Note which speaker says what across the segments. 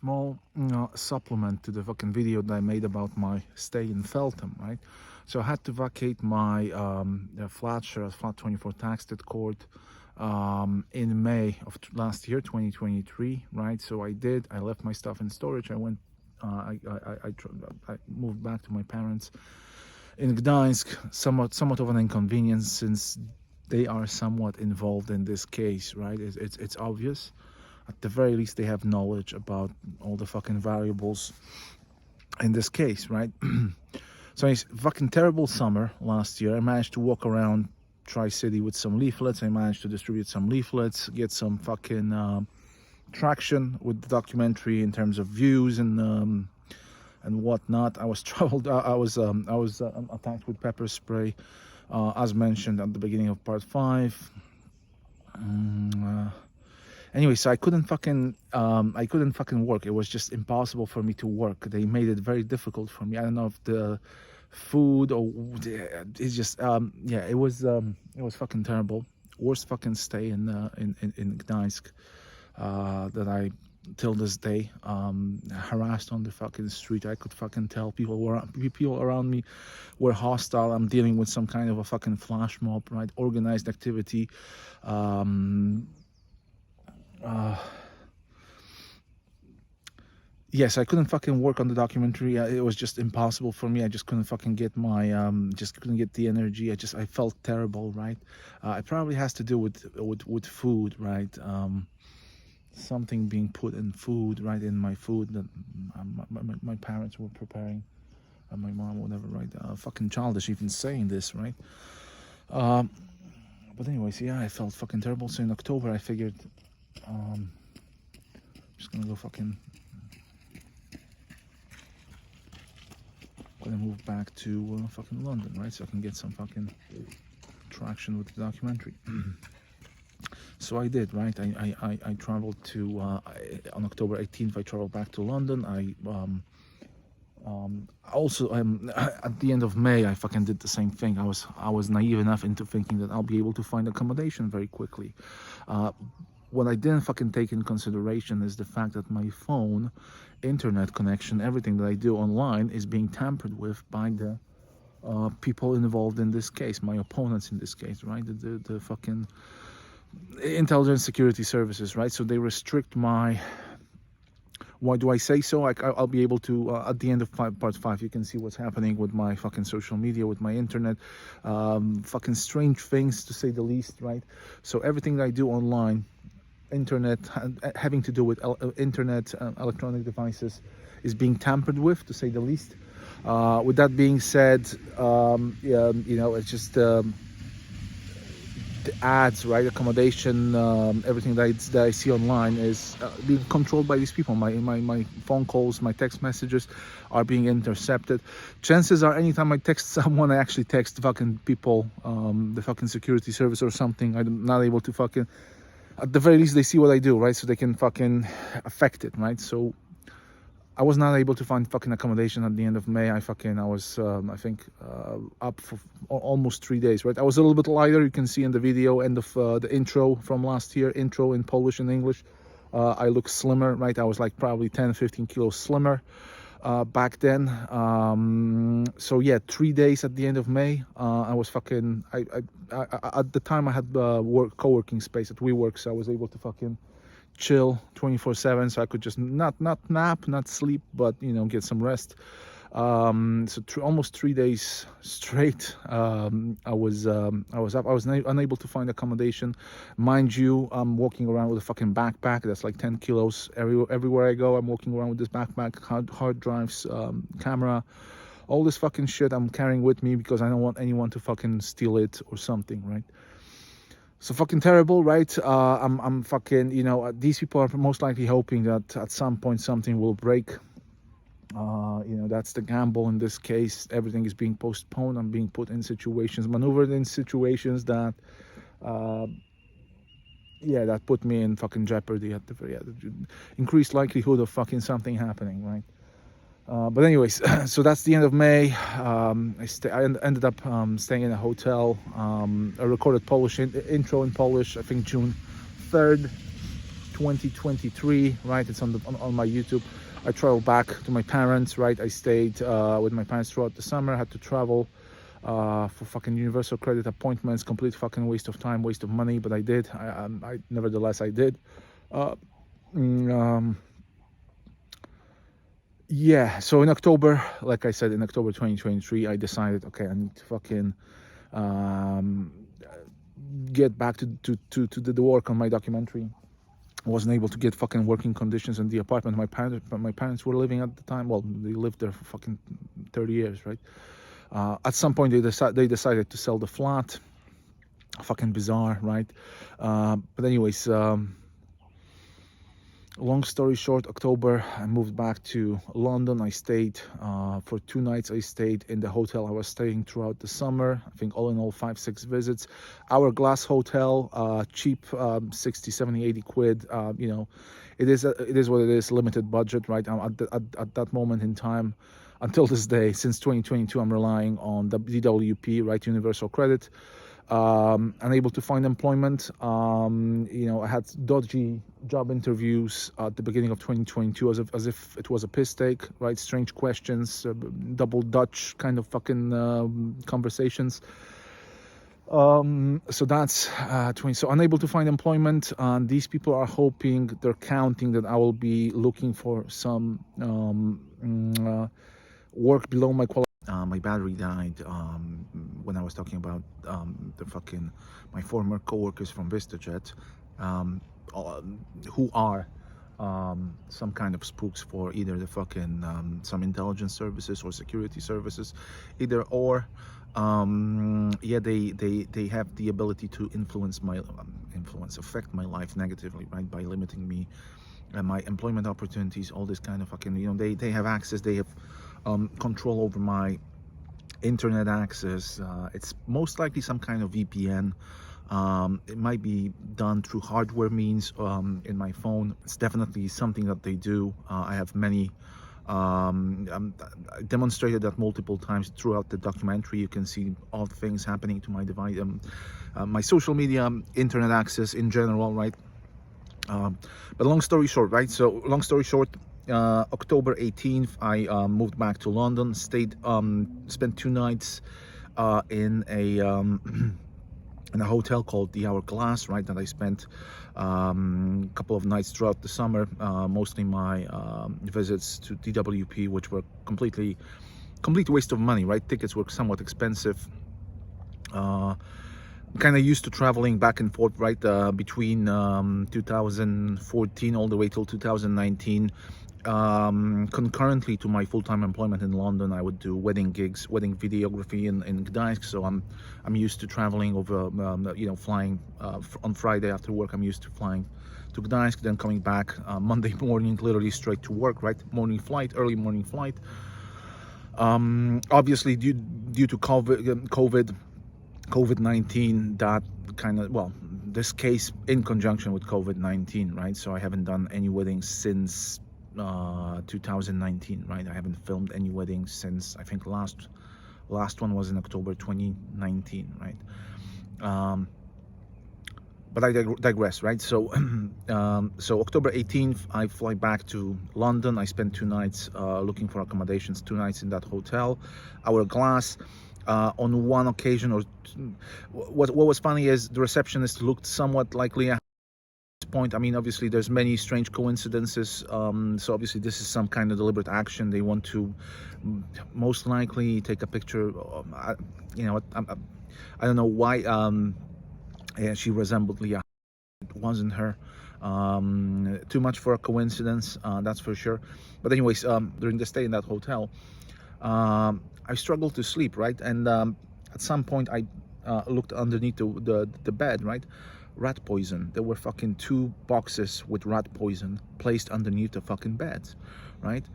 Speaker 1: small supplement to the fucking video that I made about my stay in Feltham, right? So I had to vacate my flat share at flat 24 Thaxted Court in May of last year, 2023, right? So I did. I left my stuff in storage. I went. I moved back to my parents in Gdańsk. Somewhat of an inconvenience since they are somewhat involved in this case, right? It's obvious. At the very least, they have knowledge about all the fucking variables in this case, right? So it's fucking terrible summer last year. I managed to walk around Tri-City with some leaflets. I managed to distribute some leaflets, get some fucking traction with the documentary in terms of views and whatnot. I was troubled. I was attacked with pepper spray, as mentioned at the beginning of part 5. Anyway, so I couldn't fucking work. It was just impossible for me to work. They made it very difficult for me. I don't know if the food or it's just yeah, it was fucking terrible. Worst fucking stay in Gdańsk that I till this day. Harassed on the fucking street. I could fucking tell people around me were hostile. I'm dealing with some kind of a fucking flash mob, right? Organized activity. Yes, I couldn't fucking work on the documentary. It was just impossible for me. I just couldn't fucking get my just couldn't get the energy. I felt terrible, right? It probably has to do with food, right? Something being put in food, right? In my food that my parents were preparing, and my mom, whatever, right? Fucking childish even saying this, right? But anyways, yeah, I felt fucking terrible. So in October, I figured, just gonna go fucking, gonna move back to fucking London, right? So I can get some fucking traction with the documentary. So I did, right? I traveled to on October 18th. I traveled back to London. Also at the end of May, I fucking did the same thing. I was naive enough into thinking that I'll be able to find accommodation very quickly. What I didn't fucking take in consideration is the fact that my phone, internet connection, everything that I do online is being tampered with by the people involved in this case, my opponents in this case, right? The fucking intelligence security services, right? So they restrict my. Why do I say so? I'll be able to, at the end of part 5, you can see what's happening with my fucking social media, with my internet, fucking strange things to say the least, right? So everything that I do online, internet, having to do with internet, electronic devices, is being tampered with, to say the least. With that being said, yeah, you know, it's just the ads, right? Accommodation, everything that I see online is being controlled by these people. My phone calls, my text messages are being intercepted. Chances are, anytime I text someone, I actually text fucking people, the fucking security service or something. I'm not able to fucking, at the very least, they see what I do, right? So they can fucking affect it, right? So I was not able to find fucking accommodation at the end of May. I was, I think, up for almost 3 days, right? I was a little bit lighter. You can see in the video, end of the intro from last year, intro in Polish and English. I look slimmer, right? I was like probably 10, 15 kilos slimmer back then. So yeah, 3 days at the end of May. I was fucking, I at the time I had co-working space at WeWork, so I was able to fucking chill 24/7, so I could just not nap, not sleep, but you know, get some rest. So almost 3 days straight, I was up. I was unable to find accommodation. Mind you, I'm walking around with a fucking backpack that's like 10 kilos everywhere I go. I'm walking around with this backpack, hard drives, camera, all this fucking shit I'm carrying with me because I don't want anyone to fucking steal it or something, right? So fucking terrible, right? I'm fucking, you know, these people are most likely hoping that at some point something will break. You know, that's the gamble in this case. Everything is being postponed. I'm being put in situations, maneuvered in situations that, yeah, that put me in fucking jeopardy at the very increased likelihood of fucking something happening, right? But anyways, so that's the end of May. I ended up staying in a hotel. I recorded Polish intro in Polish, I think June 3rd. 2023, right? It's on my YouTube. I traveled back to my parents, right? I stayed with my parents throughout the summer. I had to travel for fucking universal credit appointments. Complete fucking waste of time, waste of money, but I did. I nevertheless I did. Yeah, so in October, like I said, in October 2023, I decided, okay, I need to fucking get back to the work on my documentary. I wasn't able to get fucking working conditions in the apartment my parents were living at the time. Well, they lived there for fucking 30 years, right? At some point, they decided to sell the flat. Fucking bizarre, right? But anyways, long story short, October, I moved back to London. I stayed for 2 nights. I stayed in the hotel I was staying throughout the summer. I think all in all 5-6 visits. Hourglass hotel, cheap, 60, 70, 80 quid. You know, it is what it is. Limited budget, right? At that moment in time, until this day, since 2022, I'm relying on the DWP, right? Universal credit. Unable to find employment. You know, I had dodgy job interviews at the beginning of 2022, as if it was a piss take, right? Strange questions, double Dutch kind of fucking conversations. So that's 20. So unable to find employment. These people are hoping, they're counting that I will be looking for some work below my qualifications. My battery died when I was talking about my former co-workers from VistaJet, who are some kind of spooks for either the fucking some intelligence services or security services, either or. Yeah, they have the ability to affect my life negatively, right, by limiting me and my employment opportunities, all this kind of fucking, you know, they have access, they have control over my internet access. It's most likely some kind of VPN. It might be done through hardware means in my phone. It's definitely something that they do. I have many I demonstrated that multiple times throughout the documentary. You can see all the things happening to my device, my social media, internet access in general, right? But long story short, right? So long story short, October 18th, I moved back to London, spent 2 nights in a in a hotel called the Hourglass, right? That I spent a couple of nights throughout the summer, mostly my visits to DWP, which were complete waste of money, right? Tickets were somewhat expensive. Kind of used to traveling back and forth, right, between 2014 all the way till 2019. Concurrently to my full-time employment in London, I would do wedding gigs, wedding videography in Gdańsk. So I'm used to traveling over, you know, flying on Friday after work. I'm used to flying to Gdańsk, then coming back Monday morning, literally straight to work, right? Morning flight, early morning flight. Obviously, due to COVID-19, that kind of, well, this case in conjunction with COVID-19, right? So I haven't done any weddings since 2019, right? I haven't filmed any weddings since, I think last one was in October 2019, right? But I digress, right? So so October 18th, I fly back to London. I spent 2 nights looking for accommodations, 2 nights in that hotel, Hourglass. On one occasion, or what was funny is the receptionist looked somewhat like Leah. Point, I mean, obviously there's many strange coincidences, so obviously this is some kind of deliberate action. They want to most likely take a picture. You know, I don't know why. Yeah, she resembled Leah. It wasn't her. Too much for a coincidence, that's for sure. But anyways, during the stay in that hotel, I struggled to sleep, right? And at some point I looked underneath the bed, right? Rat poison. There were fucking 2 boxes with rat poison placed underneath the fucking beds, right?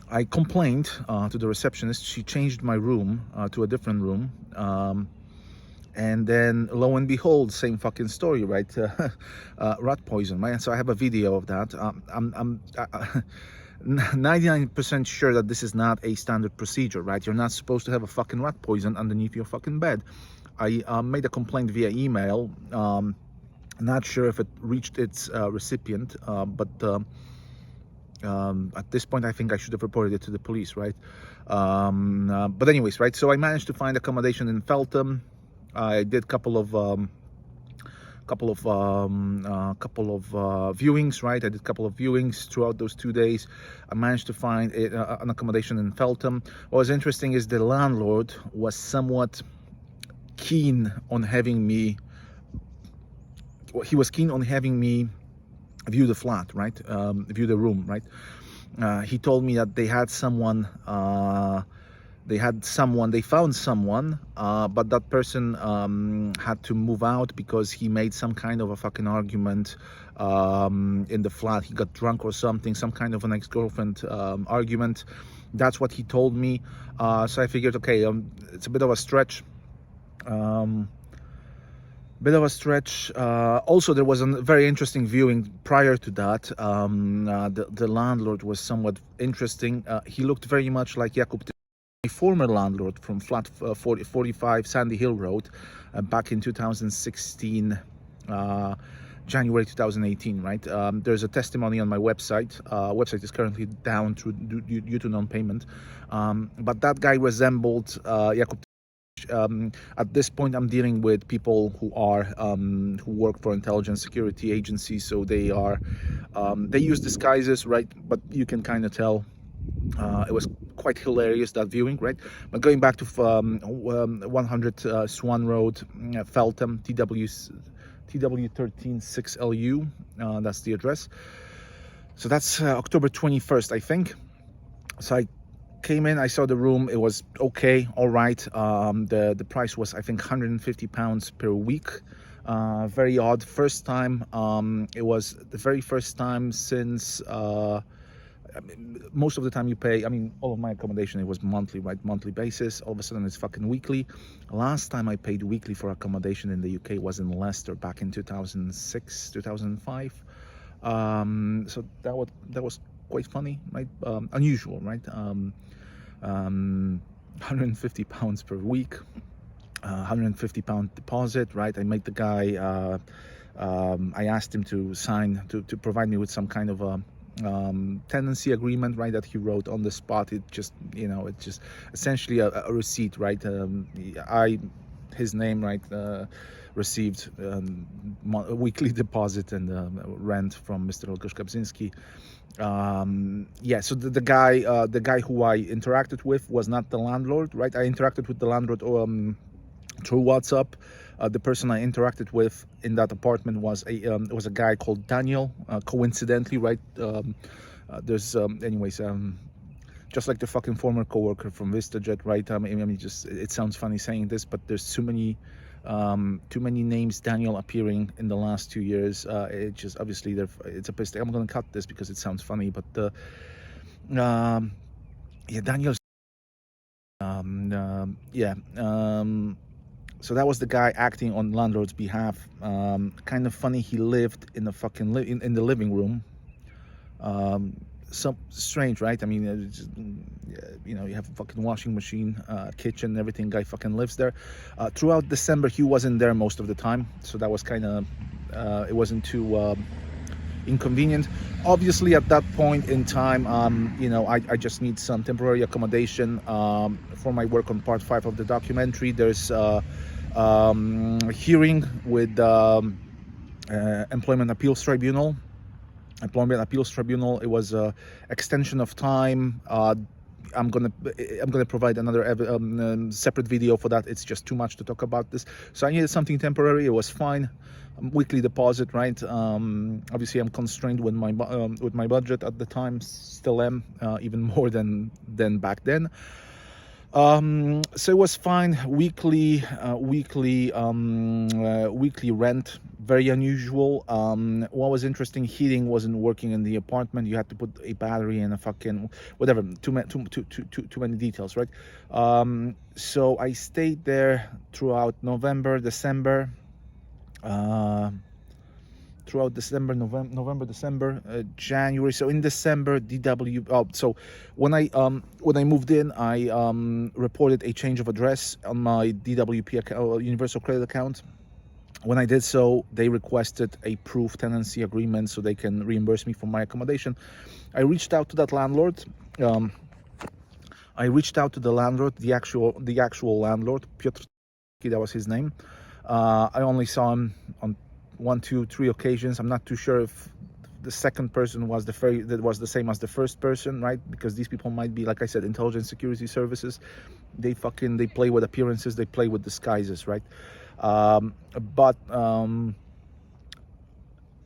Speaker 1: I complained to the receptionist. She changed my room to a different room, and then lo and behold, same fucking story, right? Rat poison, right? So I have a video of that. I'm 99% sure that this is not a standard procedure, right? You're not supposed to have a fucking rat poison underneath your fucking bed. I made a complaint via email. Not sure if it reached its recipient, but at this point I think I should have reported it to the police, right? But anyways, right, so I managed to find accommodation in Feltham. I did viewings, right? I did a couple of viewings throughout those 2 days. I managed to find an accommodation in Feltham. What was interesting is the landlord was somewhat keen on having me view the flat, right? View the room, right? He told me that they found someone, but that person had to move out because he made some kind of a fucking argument in the flat. He got drunk or something, some kind of an ex-girlfriend argument. That's what he told me. So I figured, okay, it's a bit of a stretch. Also, there was a very interesting viewing prior to that. The landlord was somewhat interesting. He looked very much like Jakub, my former landlord from flat 45 Sandy Hill Road, back in 2016, January 2018, right? There's a testimony on my website. Website is currently down due to non-payment, but that guy resembled Jakub. At this point, I'm dealing with people who work for intelligence security agencies, so they use disguises, right? But you can kind of tell. It was quite hilarious, that viewing, right? But going back to 100 Swan Road, Feltham, TW13 6LU, that's the address. So that's October 21st, I think. So I came in, I saw the room, it was okay, all right. The price was, I think, £150 per week. Very odd. First time, it was the very first time since most of the time you pay, I mean, all of my accommodation, it was monthly, right? Monthly basis. All of a sudden it's fucking weekly. Last time I paid weekly for accommodation in the UK was in Leicester back in 2006, 2005. So that was quite funny, right? Unusual, right? £150 per week, £150 deposit, right? I made the guy, I asked him to sign, to provide me with some kind of a tenancy agreement, right, that he wrote on the spot. It just, it's just essentially a receipt, right? His name, right, received a weekly deposit and rent from Mr. Olgosz Kabzinski. Yeah, so the guy who I interacted with was not the landlord, right? I interacted with the landlord through WhatsApp. The person I interacted with in that apartment was a guy called Daniel. Coincidentally, right? There's anyways, just like the fucking former coworker from VistaJet, right? I mean, just it sounds funny saying this, but there's too many names Daniel appearing in the last 2 years. It just obviously it's a mistake. I'm gonna cut this because it sounds funny, but yeah, Daniel's so that was the guy acting on landlord's behalf. Kind of funny, he lived in the fucking in the living room. So strange, right? I mean, you have a fucking washing machine, kitchen, everything. Guy fucking lives there. Throughout December, he wasn't there most of the time, so that was kind of it wasn't too inconvenient. Obviously, at that point in time, I just need some temporary accommodation for my work on part 5 of the documentary. There's hearing with Employment Appeals Tribunal. It was a extension of time. I'm gonna provide another separate video for that. It's just too much to talk about this. So I needed something temporary. It was fine. Weekly deposit, right? Obviously, I'm constrained with my budget at the time. Still am, even more than back then. So it was fine. Weekly rent, very unusual. What was interesting, heating wasn't working in the apartment. You had to put a battery in a fucking whatever. Too many details, right? So I stayed there throughout November, December. November, December, January. So in December, so when I moved in, I reported a change of address on my DWP account, Universal Credit account. When I did so, they requested a proof tenancy agreement so they can reimburse me for my accommodation. I reached out to that landlord. The actual landlord, Piotr, that was his name. I only saw him on 1, 2, 3 occasions. I'm not too sure if the second person was the same as the first person, right? Because these people might be, like I said, intelligence security services. They play with appearances, they play with disguises, right? But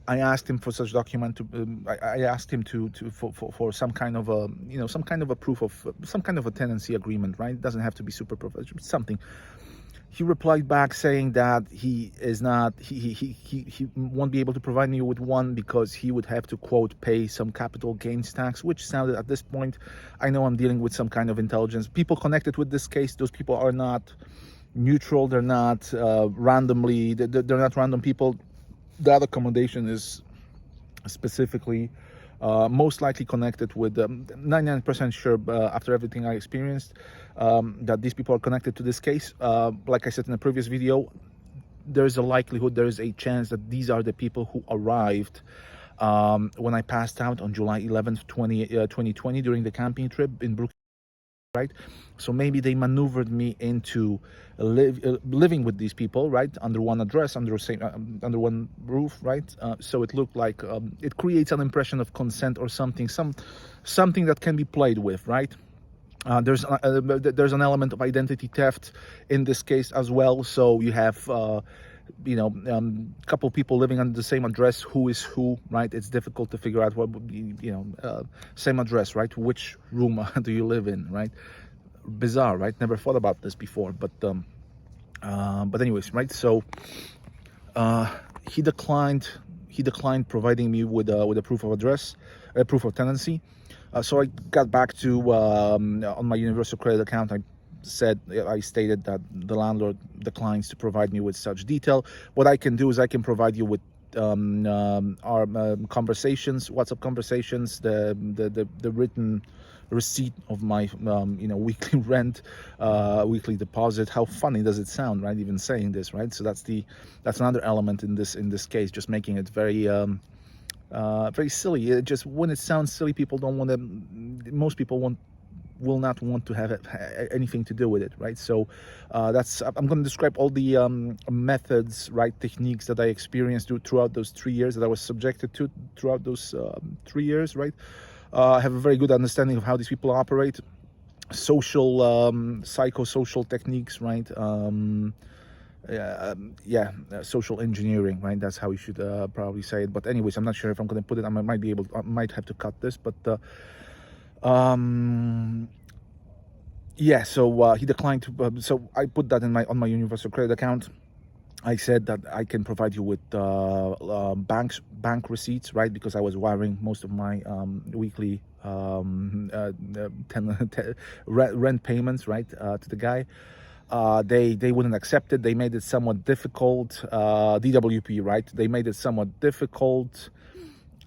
Speaker 1: I asked him for such document I asked him for some kind of a some kind of a proof of some kind of a tenancy agreement, right? It doesn't have to be super professional, something. He replied back saying that he won't be able to provide me with one because he would have to, quote, pay some capital gains tax, which sounded, at this point, I know I'm dealing with some kind of intelligence. People connected with this case, those people are not neutral, they're not they're not random people. That accommodation is specifically most likely connected with 99% sure, after everything I experienced, that these people are connected to this case. Like I said in the previous video, there's a likelihood, there is a chance that these are the people who arrived when I passed out on July 11th, 2020 during the camping trip in Brook, right? So maybe they maneuvered me into living with these people, right, under one address, under one roof, right? So it looked like it creates an impression of consent or something that can be played with, right? There's an element of identity theft in this case as well. So you have couple people living under the same address. Who is who, right? It's difficult to figure out what would be, same address, right? Which room do you live in, right? Bizarre, right? Never thought about this before, but anyways, right? So he declined providing me with a proof of address, a proof of tenancy. So I got back to on my universal credit account. I stated that the landlord declines to provide me with such detail. What I can do is I can provide you with our conversations, WhatsApp conversations, the written receipt of my weekly rent, weekly deposit. How funny does it sound, right? Even saying this, right? So that's another element in this case, just making it very very silly. It just, when it sounds silly, most people will not want to have anything to do with it, right? So I'm going to describe all the methods, right, techniques that I experienced throughout those 3 years, that I was subjected to throughout those 3 years, right? I have a very good understanding of how these people operate, social psychosocial techniques, right? Social engineering, right? That's how we should probably say it. But anyways, I'm not sure if I'm going to put it. I might have to cut this, but so he declined to. So I put that on my universal credit account. I said that I can provide you with bank receipts, right? Because I was wiring most of my weekly rent payments, right, to the guy. They wouldn't accept it. They made it somewhat difficult. DWP, right? They made it somewhat difficult.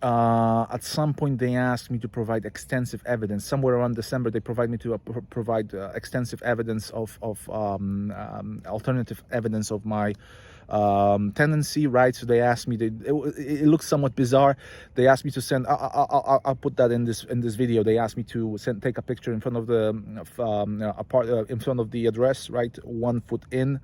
Speaker 1: At some point, they asked me to provide extensive evidence. Somewhere around December, they provide me to provide extensive evidence of alternative evidence of my tenancy, right? So they asked me. It looks somewhat bizarre. They asked me to send. I'll put that in this video. They asked me to take a picture in front of the in front of the address, right? 1 foot in,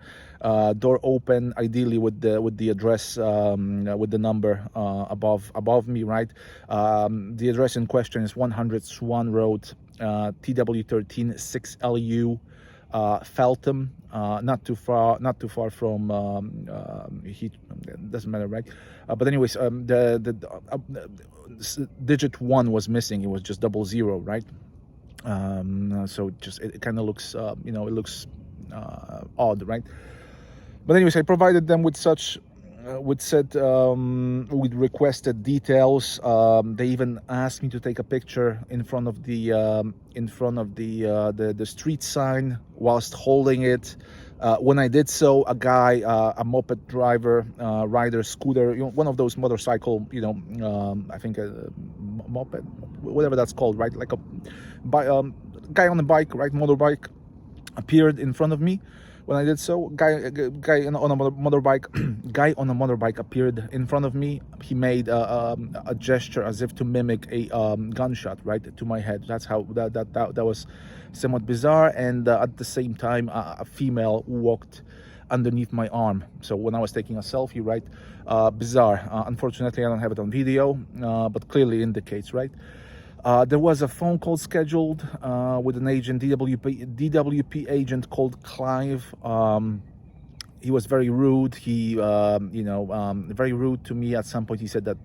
Speaker 1: door open, ideally with the address with the number above me, right? The address in question is 100 Swan Road, TW13 6LU, Feltham, not too far from it doesn't matter, right? But anyways, the digit 1 was missing. It was just 00, right? So it kind of looks it looks odd, right? But anyways, I provided them with with requested details. They even asked me to take a picture in front of the street sign whilst holding it. When I did so, a guy, a moped driver, rider, scooter, one of those motorcycle, I think a moped, whatever that's called, right? Like a guy on a bike, right? Motorbike, appeared in front of me, When I did so, guy on a motorbike, guy on a motorbike appeared in front of me. He made a gesture as if to mimic a gunshot right to my head. That's how that was somewhat bizarre. And at the same time, a female walked underneath my arm. So when I was taking a selfie, right, bizarre. Unfortunately, I don't have it on video, but clearly indicates, right. There was a phone call scheduled with an agent, DWP agent called Clive. He was very rude. He, very rude to me. At some point, he said that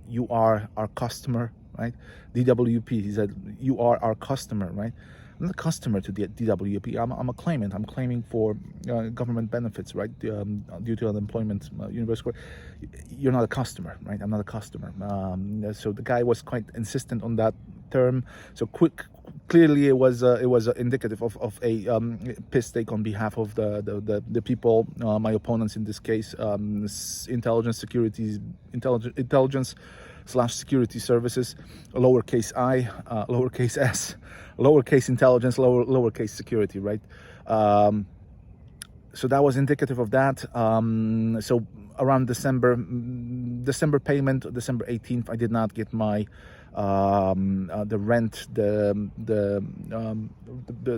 Speaker 1: you are our customer, right? DWP. He said you are our customer, right? I'm not a customer to the DWP. I'm a claimant. I'm claiming for government benefits, right? Due to unemployment, universal. You're not a customer, right? I'm not a customer. So the guy was quite insistent on that term. So clearly, it was indicative of a piss take on behalf of the people, my opponents in this case, intelligence / security services, lowercase I, lowercase s, lowercase intelligence, lowercase security, right? So that was indicative of that. So around December payment, December 18th, I did not get my the rent, the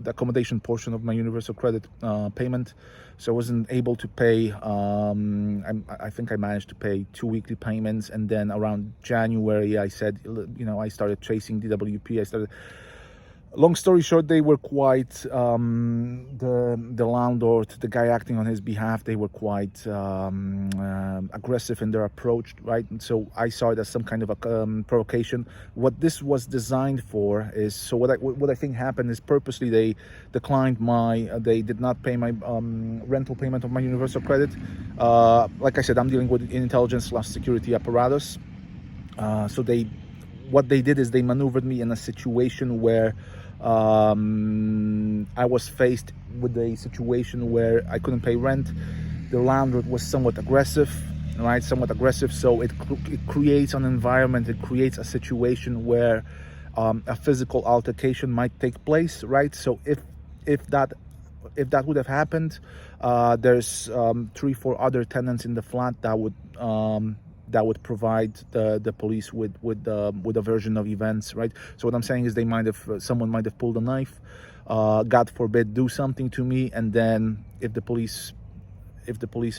Speaker 1: accommodation portion of my universal credit payment. So I wasn't able to pay. I think I managed to pay 2 weekly payments, and then around January, I said, I started chasing DWP. Long story short, they were quite the landlord, the guy acting on his behalf. They were quite aggressive in their approach, right? And so I saw it as some kind of a provocation. What this was designed for is, so what I think happened is purposely they declined they did not pay my rental payment of my universal credit. Like I said, I'm dealing with intelligence / security apparatus. So what they did is they maneuvered me in a situation where I was faced with a situation where I couldn't pay rent. The landlord was somewhat aggressive, right? So it creates an environment, it creates a situation where a physical altercation might take place, right? So if that would have happened, there's 3-4 other tenants in the flat that would provide the police with a version of events, right? So what I'm saying is someone might have pulled a knife, God forbid, do something to me, and then if the police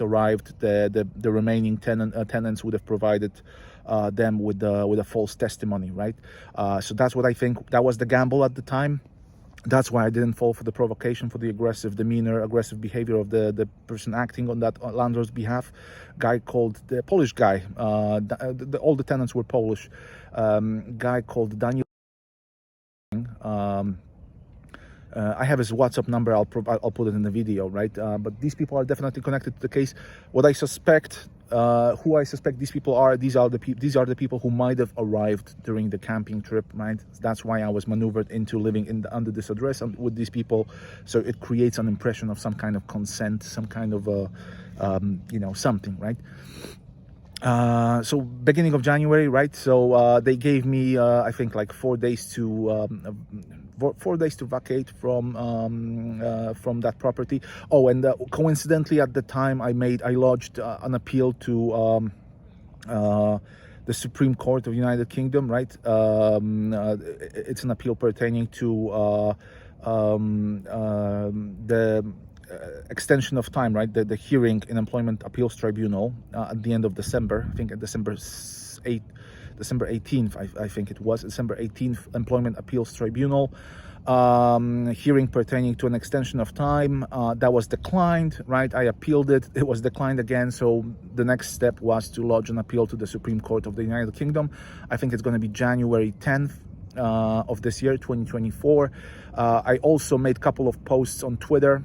Speaker 1: arrived, the remaining tenants would have provided them with a false testimony, right? So that's what I think. That was the gamble at the time. That's why I didn't fall for the provocation, for the aggressive demeanor, aggressive behavior of the person acting on that landlord's behalf. Guy called, the Polish guy, all the tenants were Polish. Guy called Daniel. I have his WhatsApp number. I'll put it in the video, right? But these people are definitely connected to the case. What I suspect, who I suspect these people are, these are the people who might have arrived during the camping trip, right? That's why I was maneuvered into living under this address with these people. So it creates an impression of some kind of consent, some kind of something, right? So beginning of January, right? So they gave me, I think, like 4 days to vacate from that property. Oh, and coincidentally, at the time, I lodged an appeal to the Supreme Court of the United Kingdom, right? It's an appeal pertaining to the extension of time, right? The hearing in Employment Appeals Tribunal at the end of December. I think at December 18th, I think it was December 18th, Employment Appeals Tribunal, hearing pertaining to an extension of time, that was declined, right? I appealed it. It was declined again. So the next step was to lodge an appeal to the Supreme Court of the United Kingdom. I think it's going to be January 10th of this year, 2024. I also made a couple of posts on Twitter,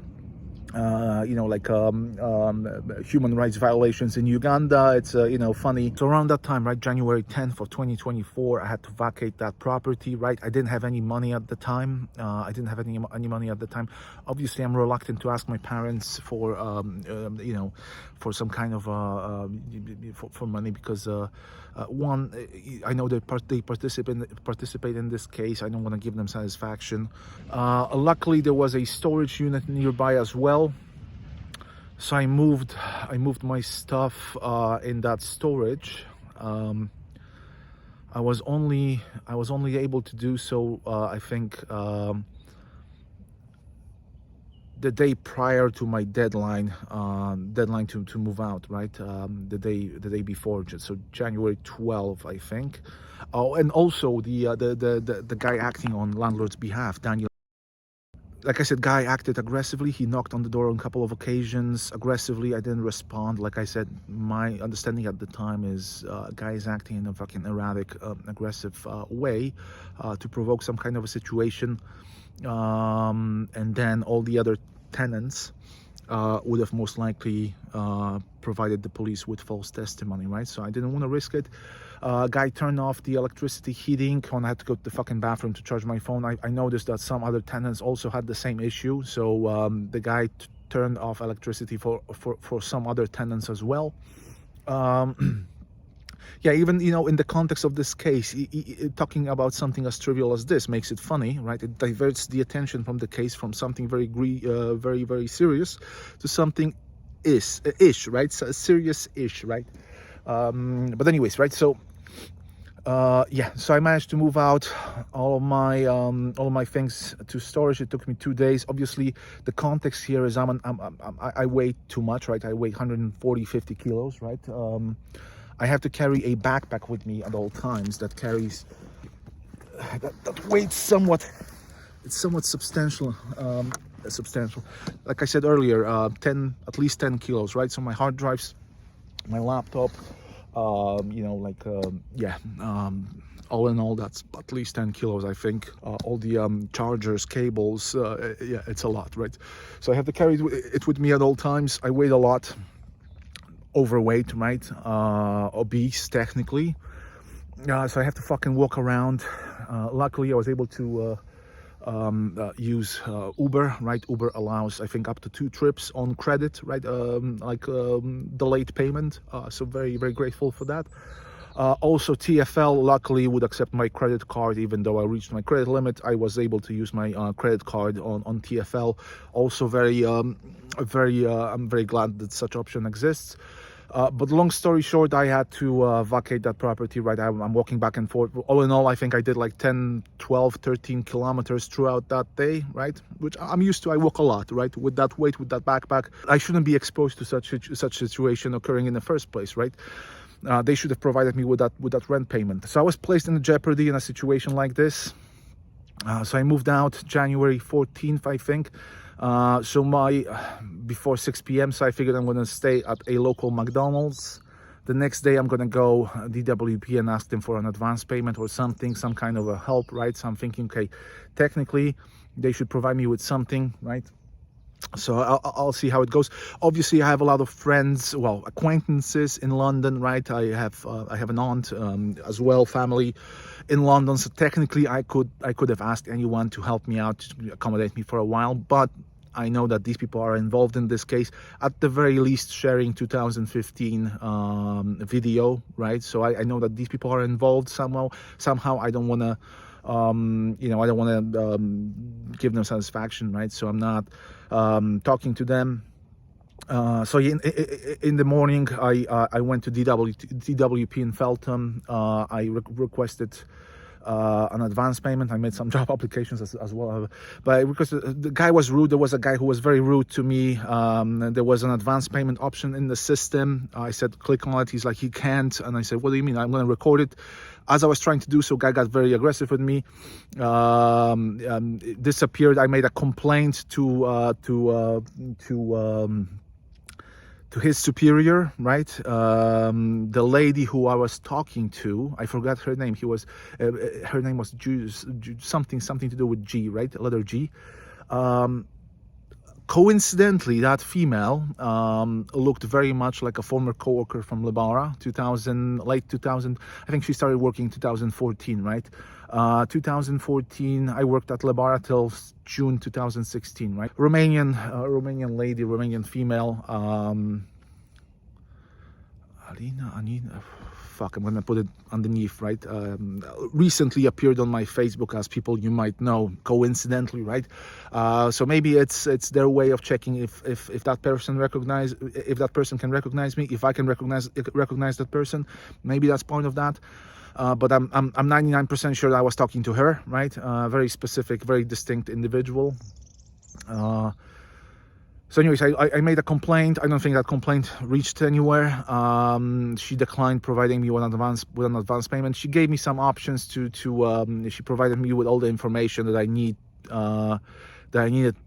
Speaker 1: human rights violations in Uganda. It's funny. So around that time, right, January 10th of 2024, I had to vacate that property, right? I didn't have any money at the time. Obviously, I'm reluctant to ask my parents for for some kind of for money, because one, I know they participate in this case. I don't want to give them satisfaction. Luckily, there was a storage unit nearby as well. So I moved my stuff in that storage. I was only able to do so, I think, the day prior to my deadline to move out, right? The day before, so January 12th, I think. Oh, and also the guy acting on landlord's behalf, Daniel. Like I said, guy acted aggressively. He knocked on the door on a couple of occasions aggressively. I didn't respond. Like I said, my understanding at the time is guy is acting in a fucking erratic, aggressive way to provoke some kind of a situation. And then all the other tenants would have most likely provided the police with false testimony, right? So I didn't want to risk it. Guy turned off the electricity heating when I had to go to the fucking bathroom to charge my phone. I noticed that some other tenants also had the same issue, so the guy turned off electricity for some other tenants as well. Yeah, even, you know, in the context of this case, talking about something as trivial as this makes it funny, right? It diverts the attention from the case, from something very very serious to something ish, right? So serious-ish, right? But anyways, right? So yeah, so I managed to move out all of my things to storage. It took me 2 days. Obviously, the context here is I weigh too much, right? I weigh 50 kilos, right? I have to carry a backpack with me at all times that carries that weighs somewhat. It's somewhat substantial. Substantial. Like I said earlier, at least 10 kilos, right? So my hard drives, my laptop, you know, like yeah, all in all, that's at least 10 kilos, I think. All the chargers, cables, yeah, it's a lot, right? So I have to carry it with me at all times. I weigh a lot. Overweight, right? Obese, technically. So I have to fucking walk around. Luckily, I was able to use Uber, right? Uber allows, I think, up to 2 trips on credit, right? Delayed payment. So very, very grateful for that. Also, TfL luckily would accept my credit card, even though I reached my credit limit. I was able to use my credit card on TfL. Also, I'm very glad that such option exists. But long story short, I had to vacate that property, right? I'm walking back and forth. All in all, I think I did like 10, 12, 13 kilometers throughout that day, right? Which I'm used to. I walk a lot, right? With that weight, with that backpack. I shouldn't be exposed to such situation occurring in the first place, right? They should have provided me with that rent payment. So I was placed in jeopardy in a situation like this. So I moved out January 14th, I think. So before 6 p.m. So I figured I'm going to stay at a local McDonald's. The next day I'm going to go DWP and ask them for an advance payment or something, some kind of a help, right? So I'm thinking, okay, technically they should provide me with something, right? So I'll see how it goes. Obviously, I have a lot of friends, well, acquaintances in London, right? I have an aunt as well, family in London. So technically, I could have asked anyone to help me out, to accommodate me for a while. But I know that these people are involved in this case. At the very least, sharing 2015 video, right? So I know that these people are involved somehow. I don't want to. You know, I don't want to give them satisfaction, right? So I'm not talking to them. So in the morning, I went to DWP in Feltham. I requested an advance payment. I made some job applications as well, but because the guy was rude, there was a guy who was very rude to me. There was an advance payment option in the system. I said click on it. He's like, he can't, and I said, what do you mean? I'm going to record it. As I was trying to do so, guy got very aggressive with me. It disappeared. I made a complaint to his superior, right? The lady who I was talking to, I forgot her name. Her name was something to do with G, right? Letter G. Coincidentally, that female looked very much like a former co-worker from Lebara, late 2000. I think she started working in 2014, right? 2014, I worked at Lebara till June 2016, right? Romanian lady, Romanian female. Anina, fuck, I'm gonna put it underneath, right? Recently appeared on my Facebook, as people you might know, coincidentally, right? So maybe it's their way of checking if that person can recognize me, if I can recognize that person. Maybe that's point of that. But I'm 99% sure that I was talking to her, right? Very specific, very distinct individual. So anyways, I made a complaint. I don't think that complaint reached anywhere. She declined providing me with an advance payment. She gave me some options to she provided me with all the information that I needed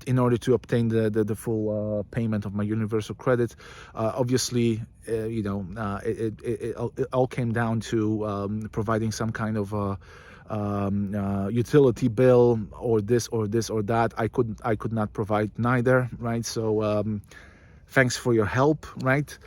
Speaker 1: in order to obtain the full payment of my universal credit. Obviously, it all came down to providing some kind of utility bill or this or that. I could not provide neither, right? So thanks for your help, right?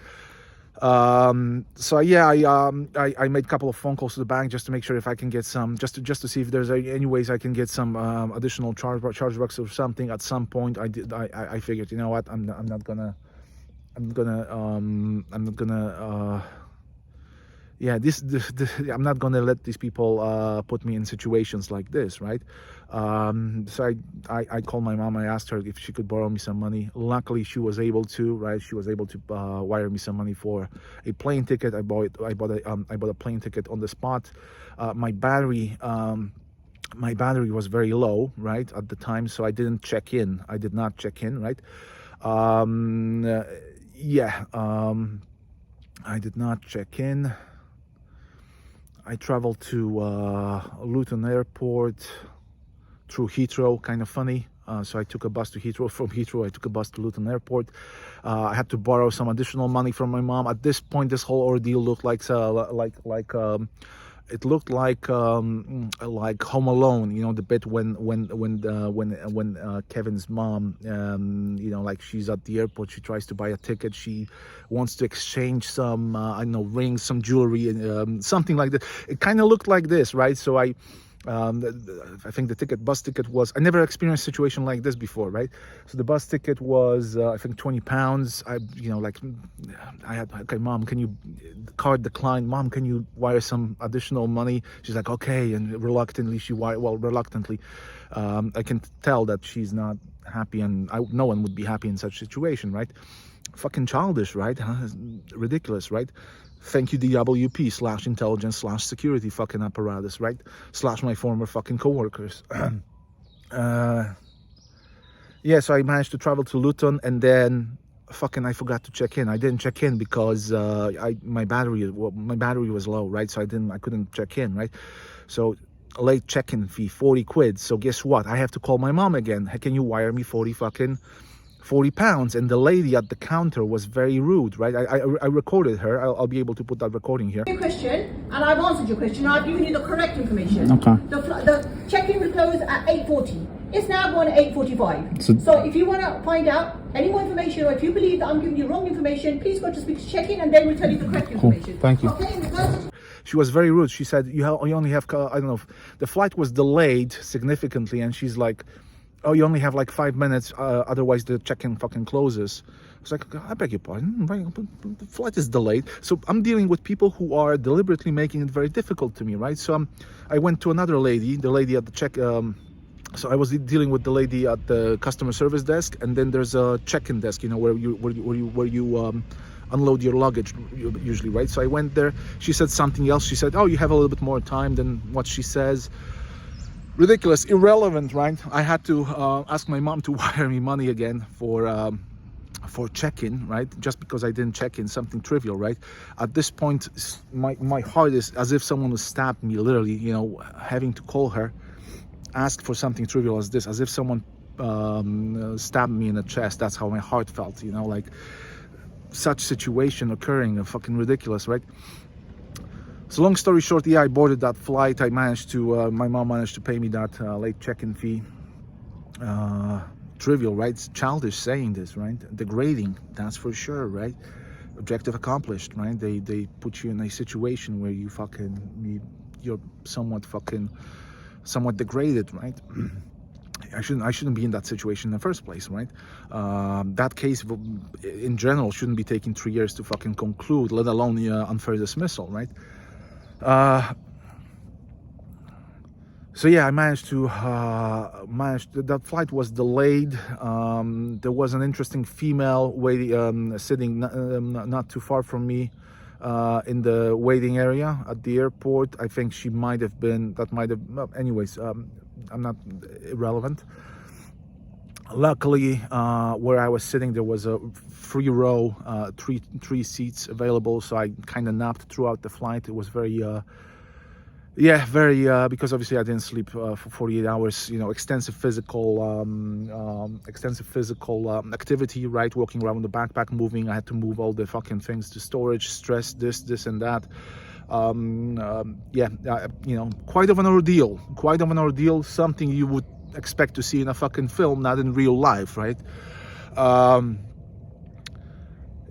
Speaker 1: So yeah, I made a couple of phone calls to the bank just to make sure if I can get some, just to see if there's any ways I can get some additional chargebacks or something. At some point, I figured, you know what, I'm not gonna yeah, I'm not gonna let these people put me in situations like this, right? So I called my mom. I asked her if she could borrow me some money. Luckily, she was able to, right? She was able to wire me some money for a plane ticket. I bought a plane ticket on the spot. My battery was very low, right, at the time, so I didn't check in. I did not check in, right? I did not check in. I traveled to Luton Airport through Heathrow, kind of funny. So I took a bus to Heathrow. From Heathrow, I took a bus to Luton Airport. I had to borrow some additional money from my mom. At this point, this whole ordeal looked like it looked like Home Alone, you know, the bit when Kevin's mom, like she's at the airport, she tries to buy a ticket, she wants to exchange some, rings, some jewelry, and something like that. It kind of looked like this, right? So I think the bus ticket was, I never experienced a situation like this before, right? So the bus ticket was, I think £20. I had, okay, mom, can you, card declined, mom, can you wire some additional money? She's like, okay, and reluctantly I can tell that she's not happy, and no one would be happy in such a situation, right? Fucking childish, right? Ridiculous, right? Thank you, DWP/intelligence/security fucking apparatus, right? / my former fucking co-workers. Yeah, so I managed to travel to Luton, and then I forgot to check in. I didn't check in because my battery was low, right? So I couldn't check in, right? So late check-in fee, 40 quid. So guess what? I have to call my mom again. Hey, can you wire me 40 pounds? And the lady at the counter was very rude, right? I recorded her. I'll be able to put that recording here.
Speaker 2: Your question, and I've answered your question. I've given you the correct information.
Speaker 1: Okay.
Speaker 2: The check-in will close at 8:40. It's now going at 8:45. So if you want to find out any more information, or if you believe that I'm giving you wrong information, please go to speak to check-in, and they will tell you the correct information.
Speaker 1: Thank you.
Speaker 2: Okay.
Speaker 1: She was very rude. She said, you only have, I don't know, the flight was delayed significantly, and she's like, oh, you only have like 5 minutes, otherwise the check-in fucking closes. I was like, I beg your pardon, the flight is delayed. So I'm dealing with people who are deliberately making it very difficult to me, right? So I went to another lady, the lady at the so I was dealing with the lady at the customer service desk, and then there's a check-in desk, where you unload your luggage usually, right? So I went there. She said something else. She said, oh, you have a little bit more time than what she says. Ridiculous, irrelevant, right? I had to ask my mom to wire me money again for check-in, right? Just because I didn't check in, something trivial, right? At this point, my heart is as if someone was stabbed me, literally, having to call her, ask for something trivial as this, as if someone stabbed me in the chest. That's how my heart felt, like such situation occurring, fucking ridiculous, right? So long story short, yeah, I boarded that flight. My mom managed to pay me that late check-in fee. Trivial, right? It's childish saying this, right? Degrading, that's for sure, right? Objective accomplished, right? They put you in a situation where you're somewhat degraded, right? I shouldn't be in that situation in the first place, right? That case in general shouldn't be taking 3 years to fucking conclude, let alone unfair dismissal, right? So yeah, I managed to that flight was delayed. There was an interesting female waiting, sitting not too far from me in the waiting area at the airport. I think she might have been, that might have, well, anyways, I'm not irrelevant. Luckily, where I was sitting, there was a free row, three seats available, so I kind of napped throughout the flight. It was very because obviously I didn't sleep for 48 hours. You know, extensive physical activity, right? Walking around the backpack, moving. I had to move all the fucking things to storage, stress, this and that. You know, quite of an ordeal. Something you would expect to see in a fucking film, not in real life, right?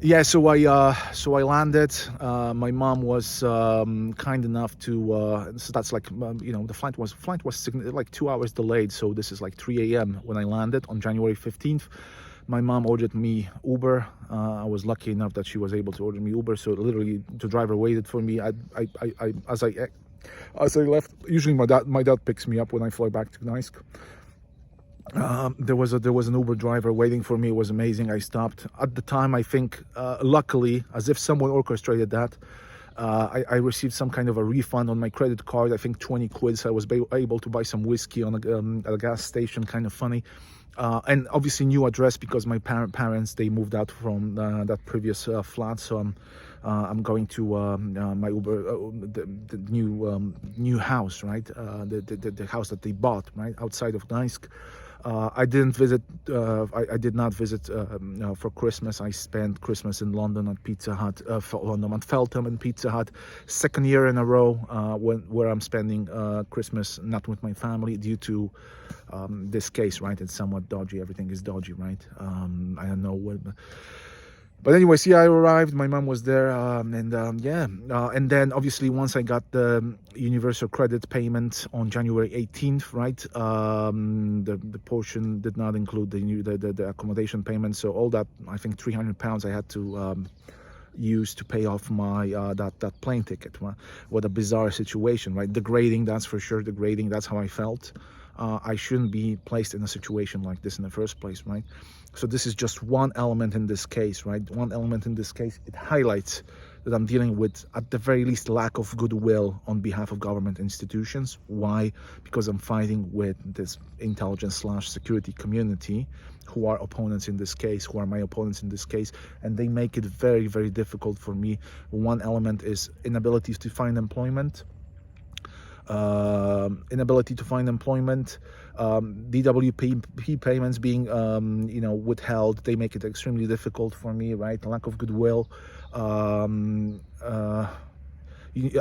Speaker 1: Yeah, so I landed. My mom was kind enough to. So that's like you know, the flight was like 2 hours delayed. So this is like 3 a.m. when I landed on January 15th. My mom ordered me Uber. I was lucky enough that she was able to order me Uber. So literally, the driver waited for me. As I left. Usually, my dad picks me up when I fly back to Gdańsk. There was an Uber driver waiting for me. It was amazing. I stopped at the time. I think luckily, as if someone orchestrated that, I received some kind of a refund on my credit card. I think 20 quid. So I was able to buy some whiskey on at a gas station. Kind of funny. And obviously new address because my parents, they moved out from that previous flat. So I'm going to my Uber the new house, right? The house that they bought, right, outside of Gdańsk. I did not visit for Christmas. I spent Christmas in London at Pizza Hut, London at Feltham and Pizza Hut. Second year in a row where I'm spending Christmas not with my family due to this case, right? It's somewhat dodgy. Everything is dodgy, right? I don't know what. But anyways, yeah, I arrived. My mom was there, and then obviously once I got the universal credit payment on January 18th, right, the portion did not include the accommodation payment. So all that, I think £300 I had to use to pay off my that plane ticket. What a bizarre situation, right? Degrading, that's for sure. Degrading. That's how I felt. I shouldn't be placed in a situation like this in the first place, right? So this is just one element in this case, right? One element in this case. It highlights that I'm dealing with, at the very least, lack of goodwill on behalf of government institutions. Why? Because I'm fighting with this intelligence/security community who are opponents in this case, who are my opponents in this case, and they make it very, very difficult for me. One element is inability to find employment. DWP payments being withheld. They make it extremely difficult for me, right? Lack of goodwill,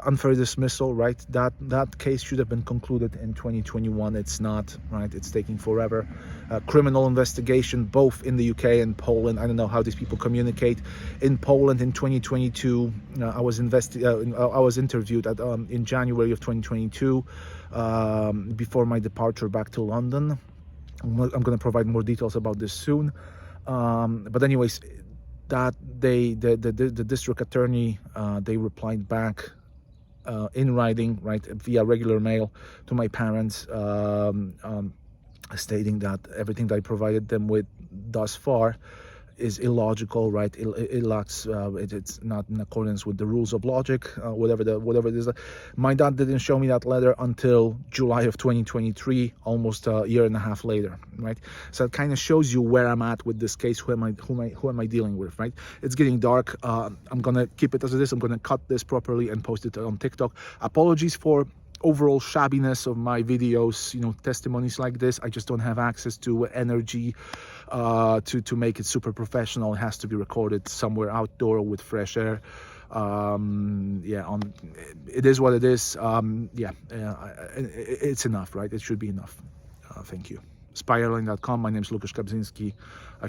Speaker 1: unfair dismissal, right? That case should have been concluded in 2021. It's not, right? It's taking forever. Criminal investigation both in the UK and Poland. I don't know how these people communicate. In Poland in 2022, I was interviewed in January of 2022 before my departure back to London. I'm going to provide more details about this soon. But anyways, that the district attorney, they replied back in writing, right, via regular mail to my parents, stating that everything that I provided them with thus far is illogical, right? It lacks, it's not in accordance with the rules of logic, whatever it is. My dad didn't show me that letter until July of 2023, almost a year and a half later, right? So it kind of shows you where I'm at with this case. Who am I dealing with, right? It's getting dark. I'm gonna keep it as it is. I'm gonna cut this properly and post it on TikTok. Apologies for overall shabbiness of my videos, testimonies like this. I just don't have access to energy to make it super professional. It has to be recorded somewhere outdoor with fresh air. It is what it is. It's enough, right? It should be enough. Thank you. Spiraling.com. My name is Łukasz Kabzinski.